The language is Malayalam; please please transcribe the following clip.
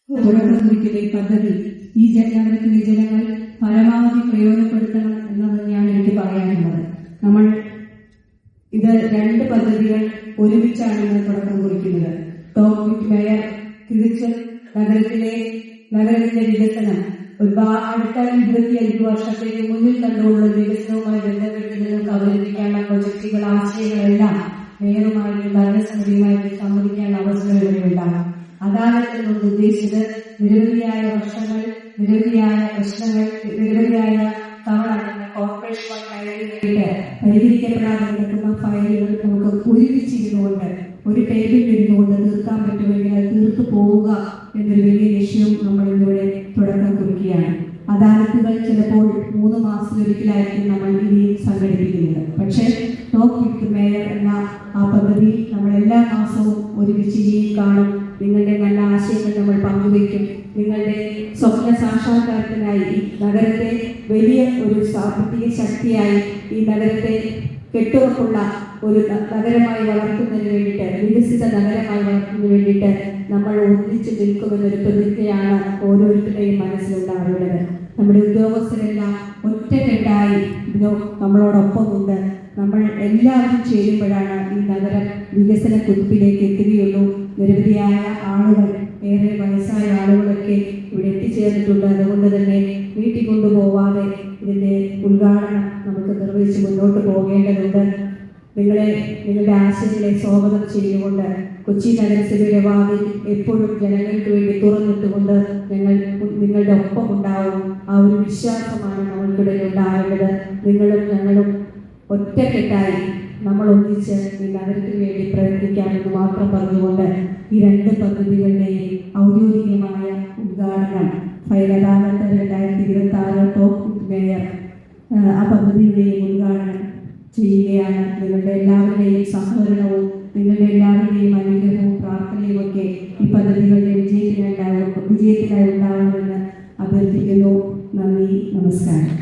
തുടർന്നുകൊണ്ടിരിക്കുന്ന ഈ പദ്ധതി ഈ നഗരത്തിലെ ജനങ്ങൾ പരമാവധി പ്രയോജനപ്പെടുത്തണം എന്ന് തന്നെയാണ് എനിക്ക് പറയാനുള്ളത്. നമ്മൾ ഇത് 2 പദ്ധതികൾ ഒരുമിച്ചാണ് ഇന്ന് തുടക്കം കുറിക്കുന്നത്. ടോക്ക് വിത്ത് മേയർ തികച്ചും നഗരത്തിന്റെ വികസനം അടുത്ത 25 വർഷത്തേക്ക് മുന്നിൽ കണ്ടുകൊണ്ടുള്ള വികസനവുമായി ബന്ധപ്പെട്ട് നിങ്ങൾക്ക് അവതരിപ്പിക്കാനുള്ള പ്രൊജക്ടുകൾ, ആശയങ്ങളെല്ലാം മേയറുമായും ഭരണസമിതിയുമായും സംവദിക്കാനുള്ള അവസരം ഇവിടെയുണ്ടാകും. അദാലത്ത് കൊണ്ട് ഉദ്ദേശിച്ചത് നിരവധിയായ വർഷങ്ങൾ, നിരവധിയായ പ്രശ്നങ്ങൾ, നിരവധിയായ തവണ കോർപ്പറേഷൻ പരിഹരിക്കപ്പെടാതെ കിടക്കുന്ന ഫയലുകൾ നമുക്ക് ഒരുമിച്ചിരുന്നുകൊണ്ട് ഒരു ടേബിളിൽ ഇരുന്നുകൊണ്ട് തീർക്കാൻ പറ്റുമെങ്കിൽ അത് തീർത്തു പോവുക എന്നൊരു വലിയ ലക്ഷ്യവും നമ്മൾ ഇന്നിവിടെ തുടക്കം കുറിക്കുകയാണ്. അദാലത്തുകൾ ചിലപ്പോൾ 3 മാസത്തിലൊരിക്കലായിരിക്കും നമ്മൾ ഇനിയും സംഘടിപ്പിക്കുന്നത്. പക്ഷേ ടോക്ക് വിത്ത് മേയർ എന്ന ആ പദ്ധതി നമ്മൾ എല്ലാ മാസവും ഒരുമിച്ച് ഇനിയും കാണും. നിങ്ങളുടെ നല്ല ആശയങ്ങൾ നമ്മൾ പങ്കുവയ്ക്കും. നിങ്ങളുടെ സ്വപ്ന സാക്ഷാത്കാരത്തിനായി ഈ നഗരത്തെ വലിയ ഒരു സാമ്പത്തിക ശക്തിയായി, ഈ നഗരത്തെ കെട്ടുറപ്പുള്ള ഒരു നഗരമായി വളർത്തുന്നതിന് വേണ്ടിയിട്ട്, വികസിത നഗരമായി വളർത്തുന്നതിന് വേണ്ടിയിട്ട് നമ്മൾ ഒന്നിച്ചു നിൽക്കുമെന്നൊരു പ്രതിജ്ഞയാണ് ഓരോരുത്തരുടെയും മനസ്സിലുണ്ടാവുന്നത്. നമ്മുടെ ഉദ്യോഗസ്ഥരെല്ലാം ഒറ്റക്കെട്ടായി നമ്മളോടൊപ്പമുണ്ട്. നമ്മൾ എല്ലാവരും ചേരുമ്പോഴാണ് ഈ നഗരം വികസന കുതിപ്പിലേക്ക് എത്തുകയുള്ളൂ. നിരവധിയായ ആളുകൾ, ഏറെ വയസ്സായ ആളുകളൊക്കെ ഇവിടെ എത്തിച്ചേർന്നിട്ടുണ്ട്. അതുകൊണ്ട് തന്നെ വീട്ടിൽ കൊണ്ടുപോവാതെ ഇതിൻ്റെ ഉദ്ഘാടനം നമുക്ക് നിർവഹിച്ച് മുന്നോട്ട് പോകേണ്ടതുണ്ട്. നിങ്ങളുടെ ആശയങ്ങളെ സ്വാഗതം ചെയ്തുകൊണ്ട് കൊച്ചി നഗരസഭയുടെ വാതിൽ എപ്പോഴും ജനങ്ങൾക്ക് വേണ്ടി തുറന്നിട്ടുകൊണ്ട് നിങ്ങളുടെ ഒപ്പം ഉണ്ടാവും. ആ ഒരു വിശ്വാസമാണ് നമ്മൾക്കിടയിൽ ഉണ്ടാവേണ്ടത്. നിങ്ങളും ഞങ്ങളും ഒറ്റക്കെട്ടായി നമ്മൾ ഒന്നിച്ച് ഈ നഗരത്തിന് വേണ്ടി പ്രവർത്തിക്കാമെന്ന് മാത്രം പറഞ്ഞുകൊണ്ട് ഈ 2 പദ്ധതികളുടെയും ഔദ്യോഗികമായ ഉദ്ഘാടനം അദാലത്ത് 2026 ടോക്ക് വിത്ത് മേയർ ആ പദ്ധതിയുടെയും ഉദ്ഘാടനം ചെയ്യുകയാണ്. നിങ്ങളുടെ എല്ലാവരുടെയും സഹകരണവും നിങ്ങളുടെ എല്ലാവരുടെയും അനുഗ്രഹവും പ്രാർത്ഥനയും ഒക്കെ ഈ പദ്ധതികളുടെ വിജയത്തിനായി ഉണ്ടാവണമെന്ന് അഭ്യർത്ഥിക്കുന്നു. നന്ദി, നമസ്കാരം.